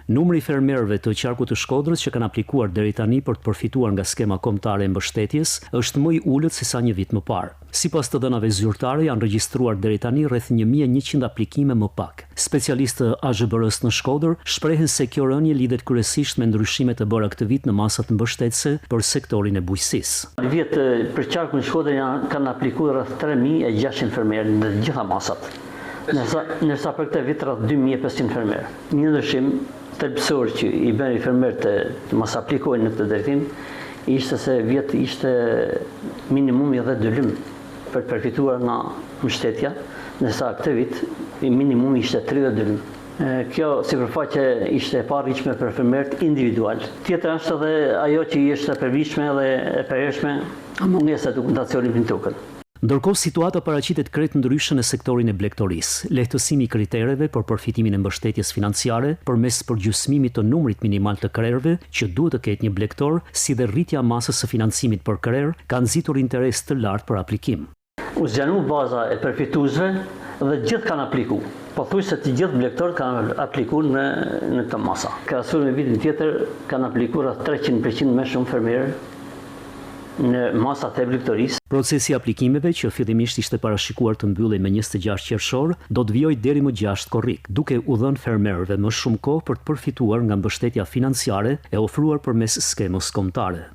Numri i fermerëve të qarkut të Shkodrës që kanë aplikuar deri tani për të përfituar nga skema kombëtare e mbështetjes është më i ulët se sa një vit më parë. Sipas të dhënave zyrtare janë regjistruar deri tani rreth 1100 aplikime më pak. Specialistë AZBR-s në Shkodër shprehen se kjo rënje lidhet kryesisht me ndryshimet e bëra këtë vit në masat mbështetëse për sektorin e bujqësisë. Vjet për qarkun e Shkodrës kanë aplikuar rreth 3600 fermerë në të gjitha masat. Ndërsa për këtë vit rreth 2500 fermerë. Një ndryshim thelbësor që i bën fermerët të mos aplikojnë në këtë drejtim ishte se vjet ishte minimumi 10 dylym për të përfituar nga mbështetja, ndërsa këtë vit minimumi ishte 30 dylym. Kjo sipërfaqe ishte e parritshme për fermerët individual. Tjetër është edhe ajo që ishte e përvitshme dhe e përhershme mungesa e dokumentacionit në tokën. Ndërkohë, situata paraqitet krejt ndryshe në sektorin e blegtorisë. Lehtësimi i kritereve për përfitimin e mbështetjes financiare përmes përgjysmimit të numrit minimal të krerëve që duhet të ketë një blegtor, si dhe rritja masës së financimit për krer, kanë nxitur interes të lartë për aplikim. U zgjanu baza e përfituesve dhe gjithë kanë aplikuar. Pothuajse të gjithë blegtorët kanë aplikuar në këtë masa. Krahasuar me vitin tjetër kanë aplikuar 300% më shumë fermerë në masat e blegtorisë. Procesi i aplikimeve që fillimisht ishte parashikuar të mbyllej me 26 qershor, do të vijojë deri më 6 korrik, duke u dhënë fermerëve më shumë kohë për të përfituar nga mbështetja financiare e ofruar përmes skemës kombëtare.